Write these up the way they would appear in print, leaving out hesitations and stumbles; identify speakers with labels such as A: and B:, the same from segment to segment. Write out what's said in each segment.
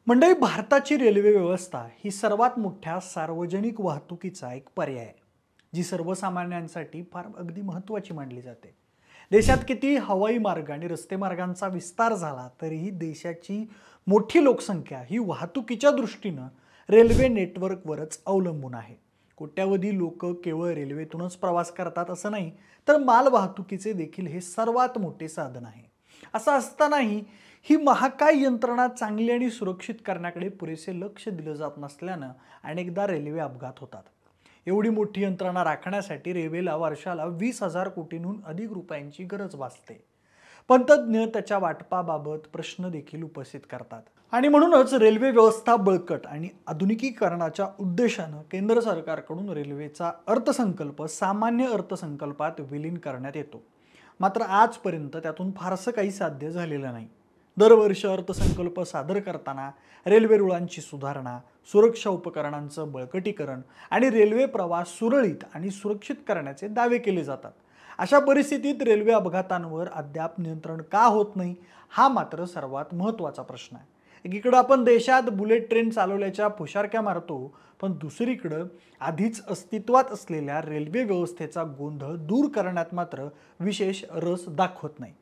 A: मंडळी, भारताची रेल्वे व्यवस्था ही सर्वात मोठ्या सार्वजनिक वाहतुकीचा एक पर्याय आहे, जी सर्वसामान्यांसाठी फार अगदी महत्त्वाची मानली जाते. देशात किती हवाई मार्ग आणि रस्ते मार्गांचा विस्तार झाला तरीही देशाची मोठी लोकसंख्या ही वाहतुकीच्या दृष्टीनं रेल्वे नेटवर्कवरच अवलंबून आहे. कोट्यावधी लोक केवळ रेल्वेतूनच प्रवास करतात असं नाही, तर माल वाहतुकीचे देखील हे सर्वात मोठे साधन आहे. असं असतानाही ही महाकाय यंत्रणा चांगली आणि सुरक्षित करण्याकडे पुरेसे लक्ष दिलं जात नसल्यानं अनेकदा रेल्वे अपघात होतात. एवढी मोठी यंत्रणा राखण्यासाठी रेल्वेला वर्षाला 20,000 कोटींहून अधिक रुपयांची गरज भासते. पण तज्ज्ञ त्याच्या वाटपाबाबत प्रश्न देखील उपस्थित करतात. आणि म्हणूनच रेल्वे व्यवस्था बळकट आणि आधुनिकीकरणाच्या उद्देशानं केंद्र सरकारकडून रेल्वेचा अर्थसंकल्प सामान्य अर्थसंकल्पात विलीन करण्यात येतो. मात्र आजपर्यंत त्यातून फारसं काही साध्य झालेलं नाही. दरवर्षी अर्थसंकल्प सादर करताना रेल्वे रुळांची सुधारणा, सुरक्षा उपकरणांचं बळकटीकरण आणि रेल्वे प्रवास सुरळीत आणि सुरक्षित करण्याचे दावे केले जातात. अशा परिस्थितीत रेल्वे अपघातांवर अद्याप नियंत्रण का होत नाही, हा मात्र सर्वात महत्त्वाचा प्रश्न आहे. एकीकडे आपण देशात बुलेट ट्रेन चालवल्याच्या फुशारक्या मारतो, पण दुसरीकडे आधीच अस्तित्वात असलेल्या रेल्वे व्यवस्थेचा गोंधळ दूर करण्यात मात्र विशेष रस दाखवत नाही.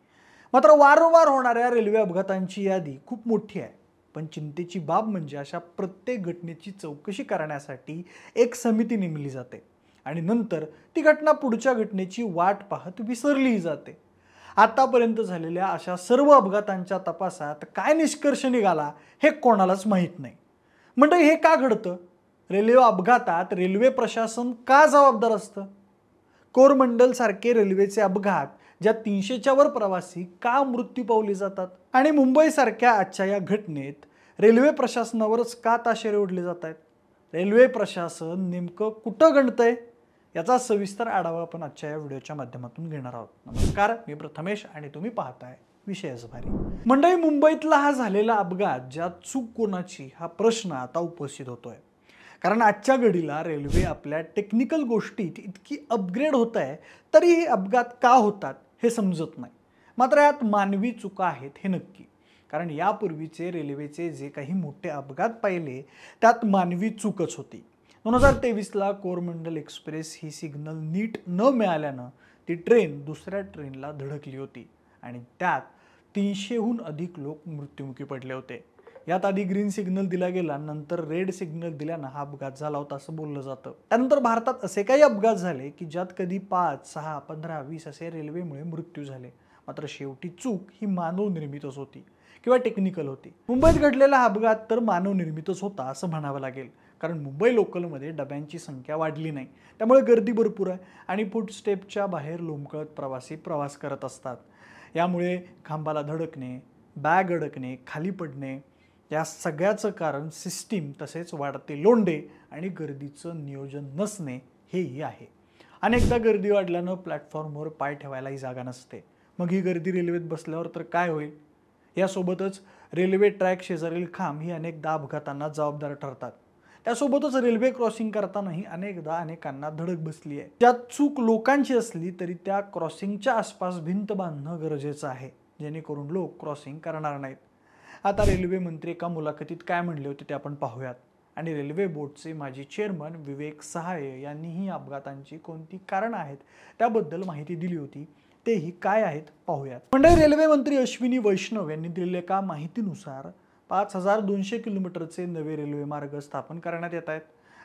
A: मात्र वारंवार होणाऱ्या रेल्वे अपघातांची यादी खूप मोठी आहे. पण चिंतेची बाब म्हणजे अशा प्रत्येक घटनेची चौकशी करण्यासाठी एक समिती नेमली जाते आणि नंतर ती घटना पुढच्या घटनेची वाट पाहत विसरली जाते. आतापर्यंत झालेल्या अशा सर्व अपघातांच्या तपासात काय निष्कर्ष निघाला हे कोणालाच माहीत नाही. म्हणजे हे का घडतं? रेल्वे अपघातात रेल्वे प्रशासन का जबाबदार असतं? कोरमंडल सारखे रेल्वेचे अपघात ज्यात 300च्या वर प्रवासी का मृत्यू पावले जातात आणि मुंबई सारख्या आजच्या या घटनेत रेल्वे प्रशासनावरच का ताशेरे ओढले जात आहेत? रेल्वे प्रशासन नेमकं कुठं गणतंय याचा सविस्तर आढावा आपण आजच्या या व्हिडिओच्या माध्यमातून घेणार आहोत. नमस्कार, मी प्रथमेश आणि तुम्ही पाहताय विषयच भारी. मंडळी, मुंबईतला हा झालेला अपघात ज्यात चूक कोणाची हा प्रश्न आता उपस्थित होतोय. कारण आजच्या घडीला रेल्वे आपल्या टेक्निकल गोष्टीत इतकी अपग्रेड होत आहे तरी हे अपघात का होतात हे समजत नाही. मात्र यात मानवी चुका आहेत हे नक्की. कारण यापूर्वीचे रेल्वेचे जे काही मोठे अपघात पाहिले त्यात मानवी चूकच होती. 2023ला कोरमंडल एक्सप्रेस ही सिग्नल नीट न मिळाल्यानं ती ट्रेन दुसऱ्या ट्रेनला धडकली होती आणि त्यात 300हून अधिक लोक मृत्युमुखी पडले होते. यात आधी ग्रीन सिग्नल दिला गेला, नंतर रेड सिग्नल दिल्यानं हा अपघात झाला होता असं बोललं जातं. त्यानंतर भारतात असे काही अपघात झाले की ज्यात कधी 5, 6, 15, 20 असे रेल्वेमुळे मृत्यू झाले. मात्र शेवटी चूक ही मानव निर्मितच होती किंवा टेक्निकल होती. मुंबईत घडलेला हा अपघात तर मानव निर्मितच होता असं म्हणावं लागेल. कारण मुंबई लोकलमध्ये डब्यांची संख्या वाढली नाही, त्यामुळे गर्दी भरपूर आहे आणि फुटस्टेपच्या बाहेर लोंबकळत प्रवासी प्रवास करत असतात. यामुळे खांबाला धडकणे, बॅग अडकणे, खाली पडणे या सगळ्याचं कारण सिस्टीम तसेच वाढते लोंढे आणि गर्दीचं नियोजन नसणे हेही आहे. अनेकदा गर्दी वाढल्यानं प्लॅटफॉर्मवर पाय ठेवायलाही जागा नसते. मग ही गर्दी रेल्वेत बसल्यावर तर काय होईल? यासोबतच रेल्वे ट्रॅक शेजारील खांब ही अनेकदा अपघातांना जबाबदार ठरतात. त्यासोबतच रेल्वे क्रॉसिंग करतानाही अनेकदा अनेकांना धडक बसली आहे. त्यात चूक लोकांची असली तरी त्या क्रॉसिंगच्या आसपास भिंत बांधणं गरजेचं आहे, जेणेकरून लोक क्रॉसिंग करणार नाहीत. आता रेल्वे मंत्री एका मुलाखतीत काय म्हणले होते ते आपण पाहूयात. आणि रेल्वे बोर्डचे माजी चेअरमन विवेक सहाय यांनीही अपघातांची कोणती कारणं आहेत त्याबद्दल माहिती दिली होती. तेही काय आहेत पाहूयात. म्हणजे रेल्वे मंत्री अश्विनी वैष्णव यांनी दिलेल्या एका माहितीनुसार 5,200 किलोमीटरचे नवे रेल्वे मार्ग स्थापन करण्यात येत आहेत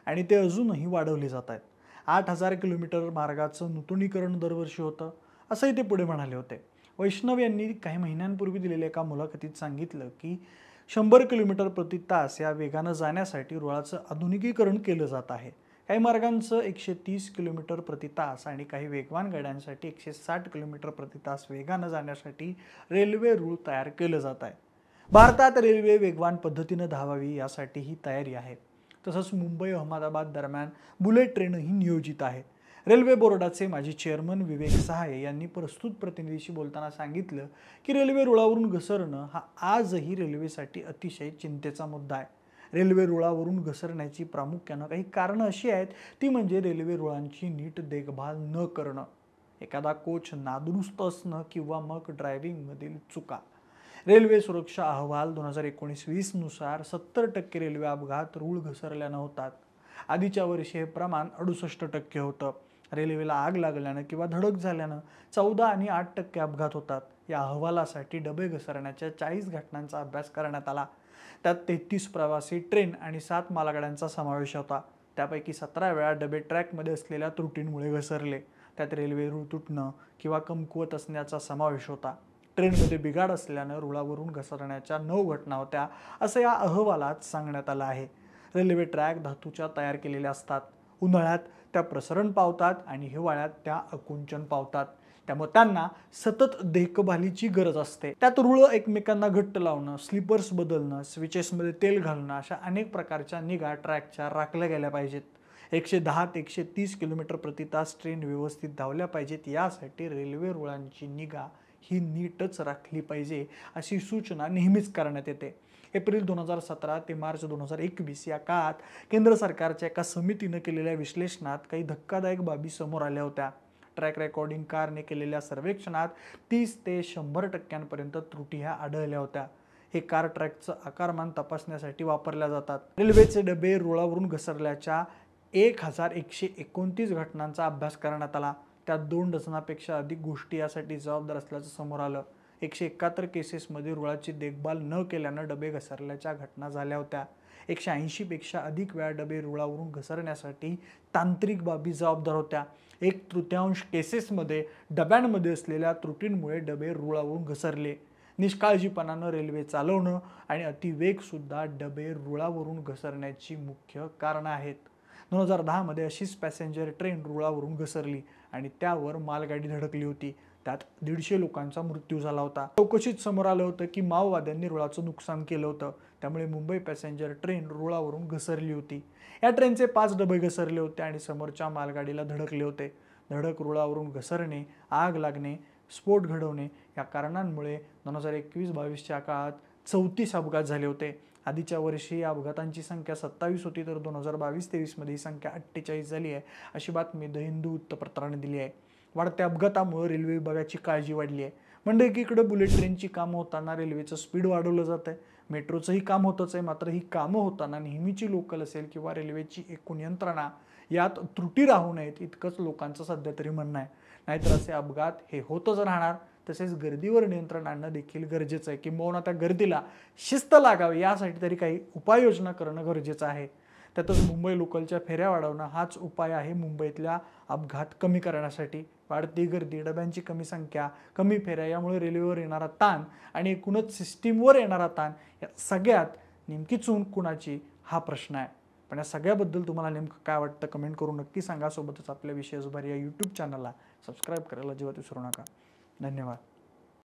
A: आणि ते अजूनही वाढवले जात आहेत. 8,000 किलोमीटर मार्गाचं नूतनीकरण दरवर्षी होतं असंही ते पुढे म्हणाले होते. वैष्णव यांनी काही महिन्यांपूर्वी दिलेल्या एका मुलाखतीत सांगितलं की 100 किलोमीटर प्रति तास या वेगानं जाण्यासाठी रुळाचं आधुनिकीकरण केलं जात आहे. काही मार्गांचं 130 किलोमीटर प्रति तास आणि काही वेगवान गाड्यांसाठी 160 किलोमीटर प्रति तास वेगानं जाण्यासाठी रेल्वे रूळ तयार केलं जात आहे. भारतात रेल्वे वेगवान पद्धतीनं धावावी यासाठी ही तयारी आहे. तसंच मुंबई अहमदाबाद दरम्यान बुलेट ट्रेनही नियोजित आहे. रेल्वे बोर्डाचे माजी चेअरमन विवेक सहाय यांनी प्रस्तुत प्रतिनिधीशी बोलताना सांगितलं की रेल्वे रुळावरून घसरणं हा आजही रेल्वेसाठी अतिशय चिंतेचा मुद्दा आहे. रेल्वे रुळावरून घसरण्याची प्रामुख्यानं काही कारणं अशी आहेत, ती म्हणजे रेल्वे रुळांची नीट देखभाल न करणं, एखादा कोच नादुरुस्त असणं किंवा मग ड्रायव्हिंगमधील चुका. रेल्वे सुरक्षा अहवाल 2019-20 नुसार 70% रेल्वे अपघात रूळ घसरल्यानं होतात. आधीच्या वर्षी हे प्रमाण 68% होतं. रेल्वेला आग लागल्यानं किंवा धडक झाल्यानं 14 आणि 8% अपघात होतात. या अहवालासाठी डबे घसरण्याच्या 40 घटनांचा अभ्यास करण्यात आला. त्यात 33 प्रवासी ट्रेन आणि 7 मालगाड्यांचा समावेश होता. त्यापैकी 17 वेळा डबे ट्रॅकमध्ये असलेल्या त्रुटींमुळे घसरले. त्यात रेल्वे रूळ तुटणं किंवा कमकुवत असण्याचा समावेश होता. ट्रेनमध्ये बिघाड असल्यानं रुळावरून घसरण्याच्या 9 घटना होत्या, असं या अहवालात सांगण्यात आलं आहे. रेल्वे ट्रॅक धातूच्या तयार केलेल्या असतात. उन्हाळ्यात त्या प्रसरण पावतात आणि हिवाळ्यात त्या आकुंचन पावतात. त्यामुळे त्यांना सतत देखभालीची गरज असते. त्यात रुळं एकमेकांना घट्ट लावणं, स्लीपर्स बदलणं, स्विचेसमध्ये तेल घालणं अशा अनेक प्रकारच्या निगा ट्रॅकच्या राखल्या गेल्या पाहिजेत. 110 ते 130 किलोमीटर प्रति तास ट्रेन व्यवस्थित धावल्या पाहिजेत. यासाठी रेल्वे रुळांची निगा ही नीटच राखली पाहिजे, अशी सूचना नेहमीच करण्यात येते. एप्रिल 2017 ते मार्च 2021 या काळात केंद्र सरकारच्या एका समितीनं केलेल्या विश्लेषणात काही धक्कादायक बाबी समोर आल्या होत्या. ट्रॅक रेकॉर्डिंग कारने केलेल्या सर्वेक्षणात 30 ते 100% त्रुटी ह्या आढळल्या होत्या. हे कार ट्रॅकचं आकारमान तपासण्यासाठी वापरल्या जातात. रेल्वेचे डबे रुळावरून घसरल्याच्या 1129 घटनांचा अभ्यास करण्यात आला. त्यात 2 डझनापेक्षा अधिक गोष्टी यासाठी जबाबदार असल्याचं समोर आलं. 171 केसेसमध्ये रुळाची देखभाल न केल्यानं डबे घसरल्याच्या घटना झाल्या होत्या. 180 पेक्षा अधिक वेळा डबे रुळावरून घसरण्यासाठी तांत्रिक बाबी जबाबदार होत्या. 1/3 केसेसमध्ये डब्यांमध्ये असलेल्या त्रुटींमुळे डबे रुळावरून घसरले. निष्काळजीपणानं रेल्वे चालवणं आणि अतिवेग सुद्धा डबे रुळावरून घसरण्याची मुख्य कारणं आहेत. 2010 मध्ये अशीच पॅसेंजर ट्रेन रुळावरून घसरली आणि त्यावर मालगाडी धडकली होती. त्यात 150 लोकांचा मृत्यू झाला होता. चौकशीत समोर आलं होतं की माओवाद्यांनी रुळाचं नुकसान केलं होतं. त्यामुळे मुंबई पॅसेंजर ट्रेन रुळावरून घसरली होती. या ट्रेनचे 5 डबे घसरले होते आणि समोरच्या मालगाडीला धडकले होते. धडक, रुळावरून घसरणे, आग लागणे, स्फोट घडवणे या कारणांमुळे 2021-22च्या काळात 34 अपघात झाले होते. आधीच्या वर्षी या अपघातांची संख्या 27 होती, तर 2022-23 मध्ये ही संख्या 48 झाली आहे, अशी बातमी द हिंदू वृत्तपत्राने दिली आहे. वाढत्या अपघातामुळे रेल्वे विभागाची काळजी वाढली आहे. म्हणजे एकीकडे बुलेट ट्रेनची कामं होताना रेल्वेचं स्पीड वाढवलं जात आहे. मेट्रोचंही काम होतच आहे, मात्र ही कामं होताना नेहमीची लोकल असेल किंवा रेल्वेची एकूण यंत्रणा यात त्रुटी राहू नयेत, इतकंच लोकांचं सध्या तरी म्हणणं आहे. नाहीतर असे अपघात हे होतच राहणार. तसेच गर्दीवर नियंत्रण आणणं देखील गरजेचं आहे. किंबहुना त्या गर्दीला शिस्त लागावी यासाठी तरी काही उपाययोजना करणं गरजेचं आहे. त्यातच मुंबई लोकलच्या फेऱ्या वाढवणं हाच उपाय आहे मुंबईतल्या अपघात कमी करण्यासाठी. वाढती गर्दी, डब्यांची कमी संख्या, कमी फेऱ्या यामुळे रेल्वेवर येणारा ताण आणि एकूणच सिस्टीमवर येणारा ताण या सगळ्यात नेमकी चूक कुणाची हा प्रश्न आहे. पण या सगळ्याबद्दल तुम्हाला नेमकं काय वाटतं कमेंट करून नक्की सांगा. सोबतच आपल्या विशेष भर या यूट्यूब चॅनलला सबस्क्राईब करायला अजिबात विसरू नका. धन्यवाद.